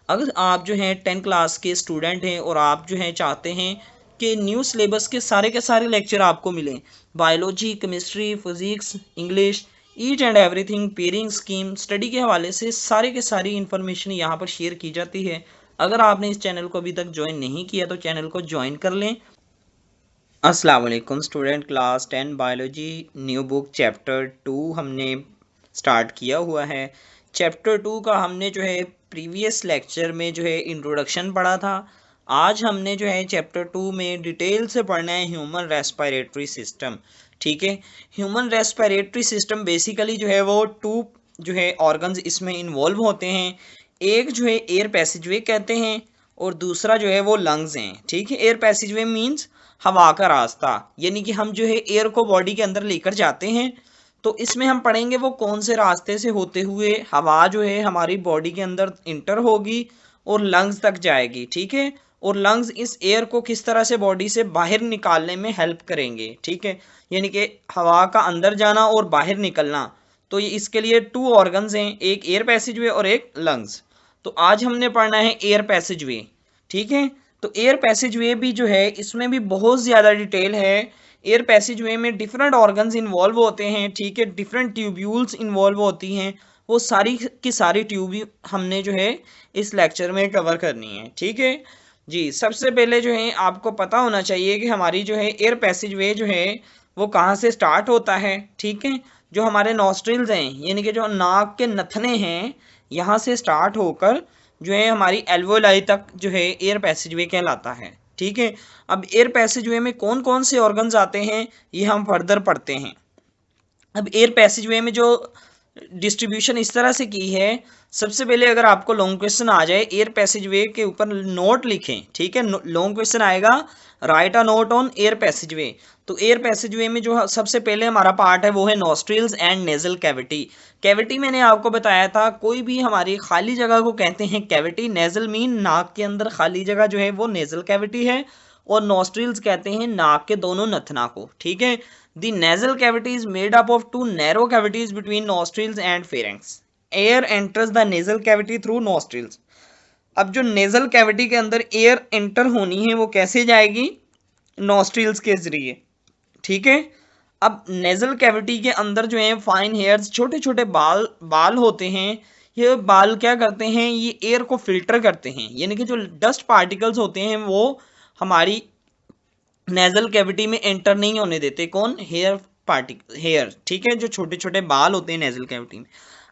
अगर आप जो हैं 10 क्लास के स्टूडेंट हैं और आप जो हैं चाहते हैं कि न्यू सिलेबस के सारे लेक्चर आपको मिलें, biology, chemistry, physics, English, each and everything, pairing scheme, study के हवाले से सारे के सारी इन्फॉर्मेशन यहाँ पर शेयर की जाती है। अगर आपने इस चैनल को अभी तक ज्वाइन नहीं किया तो चैनल को ज्वाइन कर लें। अस्सलाम वालेकुम student, class 10 biology new book chapter 2 हमने स्टार्ट किया हुआ है। चैप्टर 2 का हमने जो है प्रीवियस लेक्चर में जो है इंट्रोडक्शन पढ़ा था। आज हमने जो है चैप्टर 2 में डिटेल से पढ़ना है ह्यूमन रेस्पिरेटरी सिस्टम। ठीक है, ह्यूमन रेस्पिरेटरी सिस्टम बेसिकली जो है वो टू जो है ऑर्गन्स इसमें इन्वॉल्व होते हैं। एक जो है एयर पैसेजवे कहते हैं और दूसरा जो है वो लंग्स हैं। ठीक है, एयर पैसेजवे मीन्स हवा का रास्ता, यानी कि हम जो है एयर को बॉडी के अंदर लेकर जाते हैं। तो इसमें हम पढ़ेंगे वो कौन से रास्ते से होते हुए हवा जो है हमारी बॉडी के अंदर इंटर होगी और लंग्स तक जाएगी। ठीक है, और लंग्स इस एयर को किस तरह से बॉडी से बाहर निकालने में हेल्प करेंगे। ठीक है, यानी कि हवा का अंदर जाना और बाहर निकलना। तो ये इसके लिए टू ऑर्गन्स हैं, एक एयर पैसेजवे और एक लंग्स। तो आज हमने पढ़ना है एयर पैसेजवे। ठीक है, तो एयर पैसेजवे भी जो है इसमें भी बहुत ज़्यादा डिटेल है। एयर पैसेजवे में डिफरेंट ऑर्गन्स इन्वॉल्व होते हैं। ठीक है, डिफरेंट ट्यूब्यूल्स इन्वॉल्व होती हैं। वो सारी की सारी ट्यूब हमने जो है इस लेक्चर में कवर करनी है। ठीक है जी, सबसे पहले जो है आपको पता होना चाहिए कि हमारी जो है एयर पैसेजवे जो है वो कहाँ से स्टार्ट होता है। ठीक है, जो हमारे नॉस्ट्रिल्स हैं यानी कि जो नाक के नथने हैं, यहाँ से स्टार्ट होकर जो है हमारी एल्वोलाई तक जो है एयर पैसेजवे कहलाता है। ठीक है, अब एयर पैसेजवे में कौन कौन से ऑर्गन्स आते हैं ये हम फर्दर पढ़ते हैं। अब एयर पैसेजवे में जो डिस्ट्रीब्यूशन इस तरह से की है, सबसे पहले अगर आपको लॉन्ग क्वेश्चन आ जाए एयर पैसेजवे के ऊपर नोट लिखें। ठीक है, लॉन्ग क्वेश्चन आएगा, write a note on air passageway. तो एयर पैसेजवे में जो सबसे पहले हमारा पार्ट है वो है nostrils and nasal cavity. Cavity मैंने आपको बताया था, कोई भी हमारी खाली जगह को कहते हैं कैविटी। नेजल मीन नाक के अंदर खाली जगह जो है वो नेजल कैविटी है, और नॉस्ट्रिल्स कहते हैं नाक के दोनों नथना को। ठीक है, the nasal cavity is made up of two narrow cavities between nostrils and pharynx. Air enters the nasal cavity through nostrils. अब जो नेजल कैविटी के अंदर एयर एंटर होनी है वो कैसे जाएगी? नॉस्ट्रिल्स के जरिए। ठीक है, अब नेजल कैविटी के अंदर जो है फाइन हेयर्स, छोटे छोटे बाल बाल होते हैं। ये बाल क्या करते हैं? ये एयर को फिल्टर करते हैं, यानी कि जो डस्ट पार्टिकल्स होते हैं वो हमारी नेजल कैविटी में एंटर नहीं होने देते। कौन? Hair particle, hair. ठीक है, जो छोटे छोटे बाल होते हैं नेजल कैविटी में।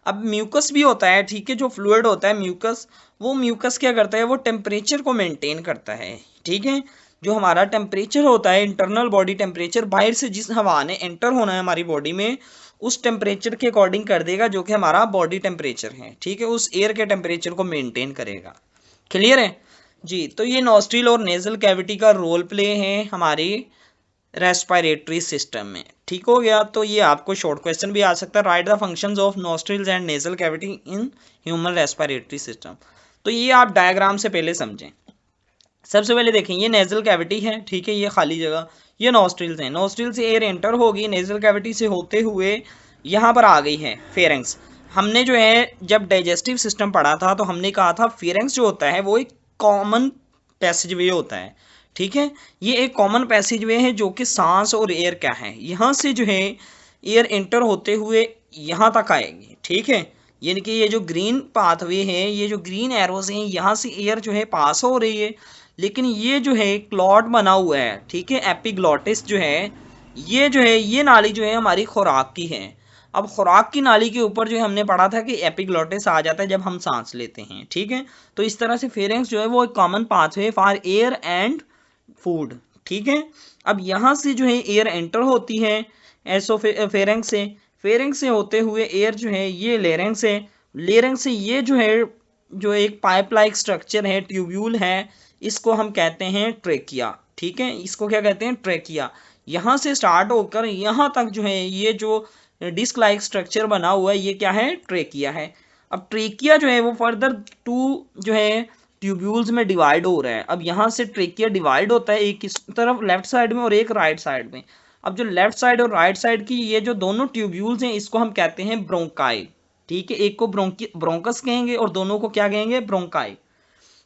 अब म्यूकस भी होता है। ठीक है, जो फ्लूइड होता है म्यूकस, वो म्यूकस क्या करता है? वो टेम्परेचर को मेंटेन करता है। ठीक है, जो हमारा टेम्परेचर होता है, इंटरनल बॉडी टेम्परेचर, बाहर से जिस हवा ने एंटर होना है हमारी बॉडी में, उस टेम्परेचर के अकॉर्डिंग कर देगा जो कि हमारा बॉडी टेम्परेचर है। ठीक है, उस एयर के टेम्परेचर को मेंटेन करेगा। क्लियर है जी? तो ये नॉस्ट्रिल और नेजल कैविटी का रोल प्ले है हमारी रेस्पिरेटरी सिस्टम में। ठीक हो गया? तो ये आपको शॉर्ट क्वेश्चन भी आ सकता है, right the functions of nostrils and nasal cavity in human respiratory system. तो ये आप डायग्राम से पहले समझें। सबसे पहले देखें, ये नेजल कैविटी है। ठीक है, ये खाली जगह, ये नॉस्ट्रिल्स हैं। नॉस्ट्रिल से एयर एंटर होगी, नेजल कैविटी से होते हुए यहाँ पर आ गई है फेरेंक्स। हमने जो है जब डाइजेस्टिव सिस्टम पढ़ा था तो हमने कहा था फेरेंक्स जो होता है वो एक कॉमन पैसेजवे होता है। ठीक है, ये एक कॉमन पैसेजवे है जो कि सांस और एयर क्या है, यहाँ से जो है एयर एंटर होते हुए यहाँ तक आएगी। ठीक है, यानी कि ये जो ग्रीन पाथवे है, ये जो ग्रीन एरोज हैं, यहाँ से एयर जो है पास हो रही है, लेकिन ये जो है क्लॉट बना हुआ है। ठीक है, एपिग्लॉटिस जो है ये नाली जो है हमारी खुराक की है। अब खुराक की नाली के ऊपर जो है हमने पढ़ा था कि एपिग्लॉटिस आ जाता है जब हम सांस लेते हैं। ठीक है, तो इस तरह से फेरेंक्स जो है वो एक common pathway for air and food. ठीक है, अब यहाँ से जो है एयर एंटर होती है फेरेंक्स से। फेरेंक्स से होते हुए एयर जो है ये लेरेंक्स से, लेरेंक्स से ये जो है जो एक पाइप लाइक स्ट्रक्चर है, ट्यूब्यूल है, इसको हम कहते हैं ट्रेकिया। ठीक है, इसको क्या कहते हैं? ट्रेकिया। यहाँ से स्टार्ट होकर यहाँ तक जो है ये जो डिस्क लाइक स्ट्रक्चर बना हुआ है ये क्या है? ट्रेकिया है। अब ट्रेकिया जो है वो फर्दर टू जो है ट्यूब्यूल्स में डिवाइड हो रहा है। अब यहाँ से ट्रेकिया डिवाइड होता है, एक इस तरफ लेफ्ट साइड में और एक राइट साइड में। अब जो लेफ्ट साइड और राइट साइड की ये जो दोनों ट्यूब्यूल्स हैं इसको हम कहते हैं ब्रोंकाई। ठीक है, एक को ब्रोंकस कहेंगे और दोनों को क्या कहेंगे? ब्रोंकाई।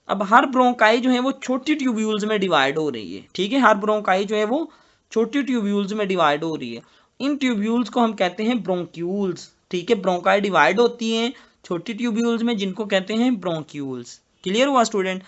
अब हर ब्रोंकाई जो है वो छोटी ट्यूब्यूल्स में डिवाइड हो रही है, ठीक है, हर ब्रोंकाई जो है वो छोटी ट्यूब्यूल्स में डिवाइड हो रही है। इन ट्यूब्यूल्स को हम कहते हैं ब्रोंक्यूल्स, ठीक है, ब्रोंकाई डिवाइड होती हैं छोटी ट्यूब्यूल्स में जिनको कहते हैं ब्रोंक्यूल्स। क्लियर हुआ स्टूडेंट?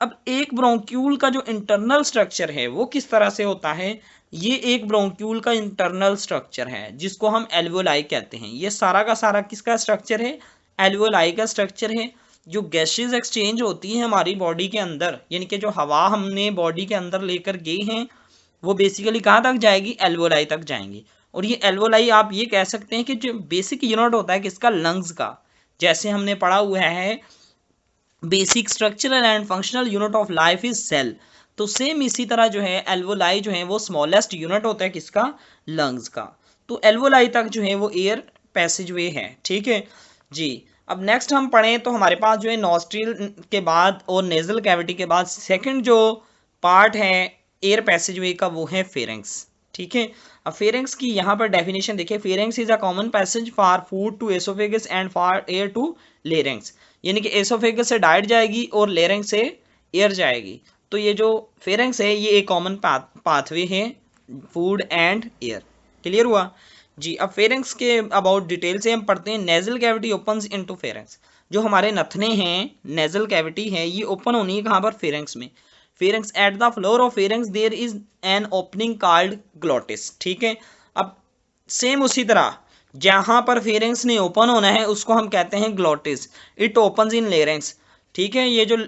अब एक ब्रोंक्यूल का जो इंटरनल स्ट्रक्चर है वो किस तरह से होता है, ये एक ब्रोंक्यूल का इंटरनल स्ट्रक्चर है जिसको हम एल्वेओलाई कहते हैं। ये सारा का सारा किसका स्ट्रक्चर है, एल्वेओलाई का स्ट्रक्चर है। जो गैसेस एक्सचेंज होती है हमारी बॉडी के अंदर, यानी कि जो हवा हमने बॉडी के अंदर लेकर गए हैं वो बेसिकली कहाँ तक जाएगी, एल्वेओलाई तक जाएंगी। और ये एल्वेओलाई आप ये कह सकते हैं कि जो बेसिक यूनिट होता है किसका, लंग्स का। जैसे हमने पढ़ा हुआ है basic structural and functional unit of life is cell, तो सेम इसी तरह जो है एल्वेओलाई जो है वो स्मॉलेस्ट यूनिट होता है किसका, लंग्स का। तो एल्वेओलाई तक जो है वो एयर पैसेजवे है, ठीक है जी। अब नेक्स्ट हम पढ़ें तो हमारे पास जो है नॉस्ट्रिल के बाद और नेजल कैविटी के बाद सेकंड जो पार्ट है एयर पैसेजवे का वो है फेरेंक्स, ठीक है। अब फेरेंक्स की यहाँ पर डेफिनेशन देखिए, pharynx is a common passage for food to oesophagus and for air to larynx, यानी कि एसोफेगस से डाइट जाएगी और लेरेंक्स से एयर जाएगी। तो ये जो फेरेंक्स है ये एक कॉमन पाथवे है फूड एंड एयर। क्लियर हुआ जी। अब फेरेंक्स के अबाउट डिटेल से हम पढ़ते हैं। Nasal cavity opens into pharynx, जो हमारे नथने हैं नेजल कैविटी है ये ओपन होनी है कहाँ पर, फेरेंक्स में। Pharynx at the floor of pharynx there is an opening called glottis, ठीक है। अब सेम उसी तरह जहां पर फेरेंक्स ने ओपन होना है उसको हम कहते हैं glottis, it opens in larynx, ठीक है। ये जो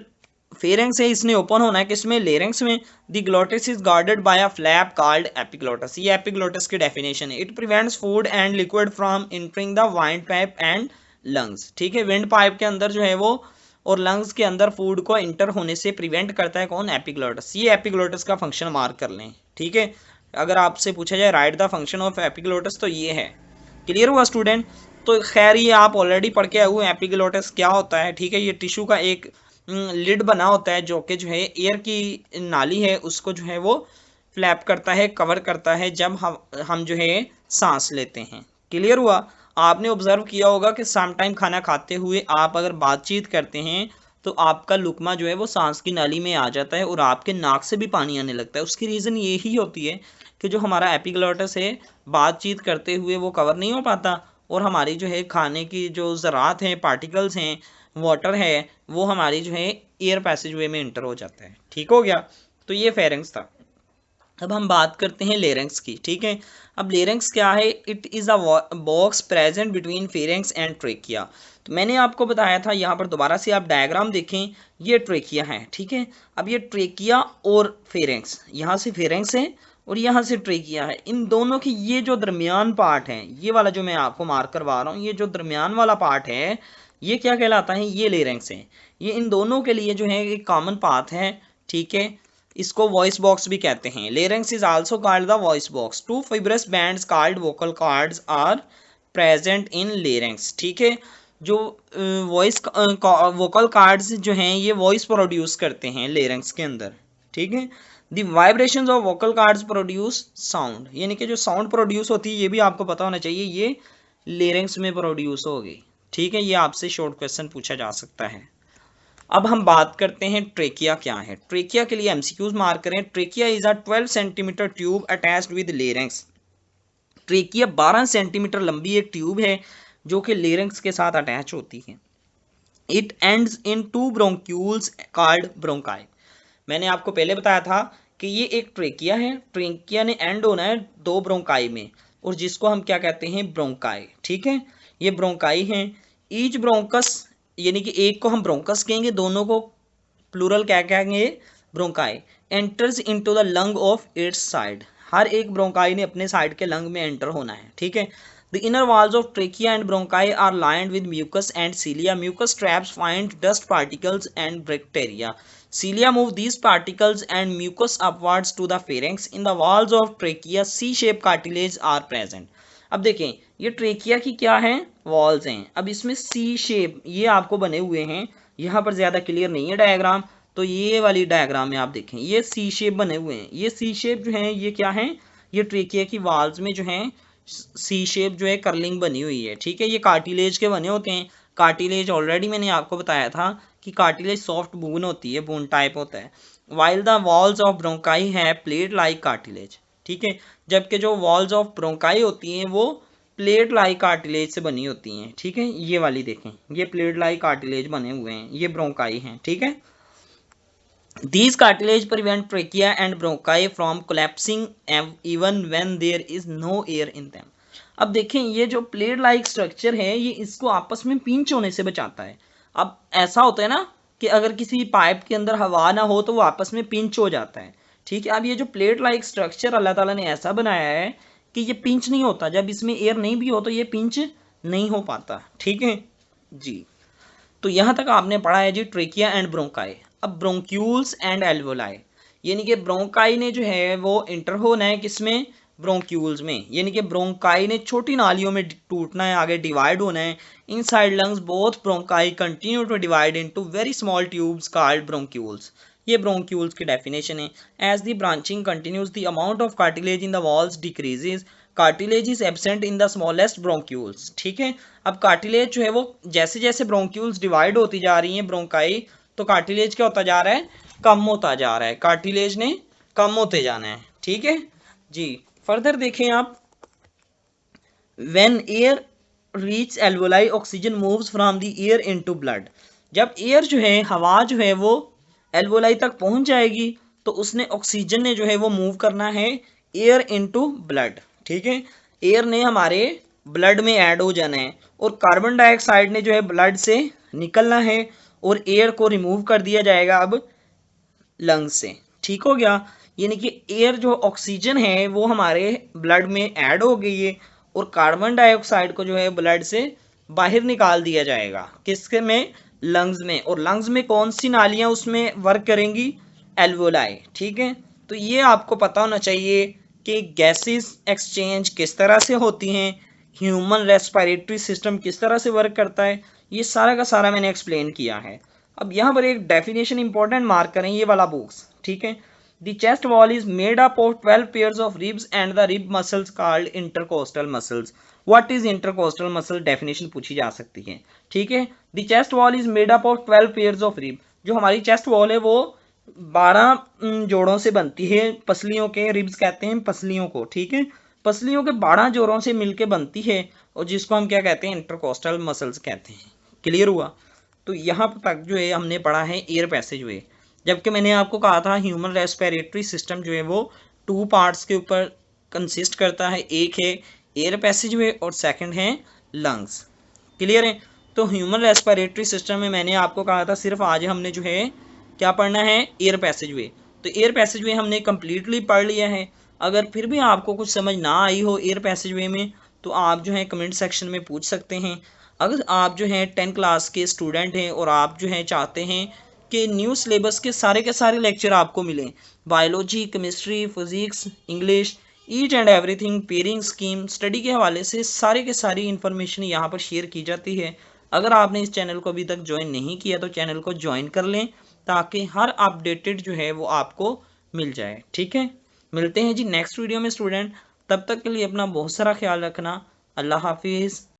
फेरेंक्स है इसने ओपन होना है किसमें, लेरेंक्स में। The glottis is guarded by a flap called epiglottis, ये एपिग्लोटिस की डेफिनेशन है। It prevents food and liquid from entering the wind pipe and lungs, ठीक है। विंड पाइप के अंदर जो है वो और लंग्स के अंदर फूड को इंटर होने से प्रिवेंट करता है कौन, एपिग्लोटिस। ये एपिग्लोटिस का फंक्शन मार्क कर लें, ठीक है। अगर आपसे पूछा जाए right the function of epiglottis तो ये है। क्लियर हुआ स्टूडेंट? तो खैर ये आप ऑलरेडी पढ़ के आए हुए एपिग्लोटिस क्या होता है, ठीक है। ये टिश्यू का एक लिड बना होता है जो कि जो है एयर की नाली है उसको जो है वो फ्लैप करता है, कवर करता है जब हम जो है सांस लेते हैं। क्लियर हुआ? आपने ऑब्जर्व किया होगा कि सम टाइम खाना खाते हुए आप अगर बातचीत करते हैं तो आपका लुकमा जो है वो सांस की नाली में आ जाता है और आपके नाक से भी पानी आने लगता है। उसकी रीज़न यही होती है कि जो हमारा एपिग्लोटिस है बातचीत करते हुए वो कवर नहीं हो पाता और हमारी जो है खाने की जो ज़रात हैं, पार्टिकल्स हैं, वाटर है, वो हमारी जो है एयर पैसेजवे में इंटर हो जाता है। ठीक हो गया? तो ये फेरेंक्स था। अब हम बात करते हैं लेरेंक्स की, ठीक है। अब लेरेंक्स क्या है, it is a box present between pharynx and trachea. तो मैंने आपको बताया था, यहाँ पर दोबारा से आप डायग्राम देखें, ये ट्रेकिया है, ठीक है। अब ये ट्रेकिया और फेरेंक्स, यहाँ से फेरेंक्स है और यहाँ से ट्रेकिया है, इन दोनों की ये जो दरमियान पार्ट है, ये वाला जो मैं आपको मार्क करवा रहा हूँ, ये जो दरमियान वाला पार्ट है ये क्या कहलाता है, ये लेरेंक्स है। ये इन दोनों के लिए जो है एक कॉमन पाथ है, ठीक है। इसको वॉइस बॉक्स भी कहते हैं। Larynx is also called the voice box. Two fibrous bands called vocal cords are present in larynx, ठीक है। जो वॉइस वोकल कॉर्ड्स जो हैं ये वॉइस प्रोड्यूस करते हैं लेरेंक्स के अंदर, ठीक है। The vibrations of vocal cords produce sound, यानी कि जो साउंड प्रोड्यूस होती है ये भी आपको पता होना चाहिए, ये लेरेंक्स में प्रोड्यूस होगी, ठीक है। ये आपसे शॉर्ट क्वेश्चन पूछा जा सकता है। अब हम बात करते हैं ट्रेकिया क्या है। ट्रेकिया के लिए एमसीक्यूज मार्क करें। Trachea is a 12 centimetre tube attached with larynx. Trachea 12 centimetre लंबी एक ट्यूब है जो कि लेरेंक्स के साथ अटैच होती है। It ends in 2 bronchioles called bronchi. मैंने आपको पहले बताया था कि ये एक ट्रेकिया है, ट्रेकिया ने एंड होना है 2 ब्रोंकाई में और जिसको हम क्या कहते हैं, ब्रोंकाई, ठीक है। ये ब्रोंकाई हैं। ईच ब्रोंकस, यानी कि एक को हम ब्रोंकस कहेंगे, दोनों को प्लूरल क्या कहेंगे, bronchi. Enters into the lung of its side, हर एक ब्रोंकाई ने अपने साइड के लंग में एंटर होना है, ठीक है। The inner walls of trachea and bronchi are lined with mucus and cilia. Mucus traps find dust particles and bacteria. Cilia move these particles and mucus upwards to the pharynx. In the walls of trachea, C-shaped cartilage are present. अब देखें ये trachea की क्या है, walls हैं। अब इसमें सी shape ये आपको बने हुए हैं, यहाँ पर ज़्यादा क्लियर नहीं है डायग्राम, तो ये वाली डायग्राम में आप देखें ये सी शेप बने हुए हैं। ये सी शेप जो है ये क्या है, ये ट्रेकिया की वॉल्स में जो है सी शेप जो है कर्लिंग बनी हुई है, ठीक है। ये कार्टिलेज के बने होते हैं। कार्टिलेज ऑलरेडी मैंने आपको बताया था कि कार्टिलेज सॉफ्ट बोन होती है, बोन टाइप होता है, while the walls of bronchi है प्लेट लाइक कार्टिलेज, ठीक है, जबकि जो वॉल्स ऑफ ब्रोंकाई होती हैं वो प्लेट लाइक कार्टिलेज से बनी होती हैं, ठीक है। ये वाली देखें, ये प्लेट लाइक कार्टिलेज बने हुए हैं, ये ब्रोंकाई हैं, ठीक है। These cartilage prevent trachea and bronchi from collapsing even when there is no air in them. अब देखें, ये जो प्लेट लाइक स्ट्रक्चर है ये इसको आपस में पिंच होने से बचाता है। अब ऐसा होता है ना कि अगर किसी पाइप के अंदर हवा ना हो तो वो आपस में पिंच हो जाता है, ठीक है। अब ये जो प्लेट लाइक स्ट्रक्चर अल्लाह ताला ने ऐसा बनाया है कि ये पिंच नहीं होता, जब इसमें एयर नहीं भी हो तो ये पिंच नहीं हो पाता, ठीक है जी। तो यहाँ तक आपने पढ़ा है जी ट्रेकिया एंड ब्रोंकाई। अब ब्रोंक्यूल्स एंड एल्वोलाई, यानी कि ब्रोंकाई ने जो है वो इंटर होना है किसमें, ब्रोंक्यूल्स में, यानी कि ब्रोंकाई ने छोटी नालियों में टूटना है, आगे डिवाइड होना है। Inside lungs both bronchi continue to divide into very small tubes called bronchioles. ये ब्रोंक्यूल्स की डेफिनेशन है। As the branching continues the amount of cartilage in the walls decreases, cartilage is absent in the smallest bronchioles, ठीक है। अब cartilage जो है वो जैसे जैसे ब्रोंक्यूल्स डिवाइड होती जा रही हैं ब्रोंकाई, तो कार्टिलेज क्या होता जा रहा है, कम होता जा रहा है, कार्टिलेज ने कम होते जाना है, ठीक है जी। फर्दर देखें आप, when air reach alveoli oxygen moves from the air into blood, जब एयर जो है, हवा जो है वो एल्वोलाई तक पहुंच जाएगी तो उसने ऑक्सीजन ने जो है वो मूव करना है एयर इनटू ब्लड, ठीक है। एयर ने हमारे ब्लड में ऐड हो जाना है और कार्बन डाइऑक्साइड ने जो है ब्लड से निकलना है और एयर को रिमूव कर दिया जाएगा अब लंग्स से, ठीक हो गया। यानी कि एयर जो ऑक्सीजन है वो हमारे ब्लड में ऐड हो गई है और कार्बन डाइऑक्साइड को जो है ब्लड से बाहर निकाल दिया जाएगा, किसके में, लंग्स में। और लंग्स में कौन सी नालियां उसमें वर्क करेंगी, एल्वोलाई, ठीक है। तो ये आपको पता होना चाहिए कि गैसेस एक्सचेंज किस तरह से होती हैं, ह्यूमन रेस्पिरेटरी सिस्टम किस तरह से वर्क करता है, ये सारा का सारा मैंने एक्सप्लेन किया है। अब यहाँ पर एक डेफिनेशन इंपॉर्टेंट मार्क करें, ये वाला बॉक्स, ठीक है। The chest wall is made up of 12 pairs of ribs and the rib muscles called intercostal muscles. What is intercostal muscle? Definition पूछी जा सकती है, ठीक है। The chest wall is made up of 12 pairs of rib. जो हमारी chest wall है वो 12 जोड़ों से बनती है, पसलियों के, रिब्स कहते हैं पसलियों को, ठीक है। पसलियों के 12 जोड़ों से मिलके बनती है और जिसको हम क्या कहते हैं, इंटरकोस्टल मसल्स कहते हैं। क्लियर हुआ? तो यहाँ तक जो है हमने पढ़ा है एयर पैसेजवे, जबकि मैंने आपको कहा था ह्यूमन रेस्पिरेटरी सिस्टम जो है वो 2 पार्ट्स के ऊपर कंसिस्ट करता है, एक है एयर पैसेजवे और सेकंड है लंग्स। क्लियर है? तो ह्यूमन रेस्पिरेटरी सिस्टम में मैंने आपको कहा था सिर्फ आज हमने जो है क्या पढ़ना है, एयर पैसेजवे। तो एयर पैसेजवे हमने कम्प्लीटली पढ़ लिया है। अगर फिर भी आपको कुछ समझ ना आई हो एयर पैसेजवे में तो आप जो है कमेंट सेक्शन में पूछ सकते हैं। अगर आप जो है 10 क्लास के स्टूडेंट हैं और आप जो है चाहते हैं कि न्यू सिलेबस के सारे लेक्चर आपको मिलें, biology, chemistry, physics, English, each and everything, pairing scheme, study के हवाले से सारे के सारी इन्फॉर्मेशन यहाँ पर शेयर की जाती है। अगर आपने इस चैनल को अभी तक ज्वाइन नहीं किया तो चैनल को ज्वाइन कर लें ताकि हर अपडेटेड जो है वो आपको मिल जाए, ठीक है। मिलते हैं जी नेक्स्ट वीडियो में स्टूडेंट, तब तक के लिए अपना बहुत सारा ख्याल रखना। अल्लाह हाफिज़।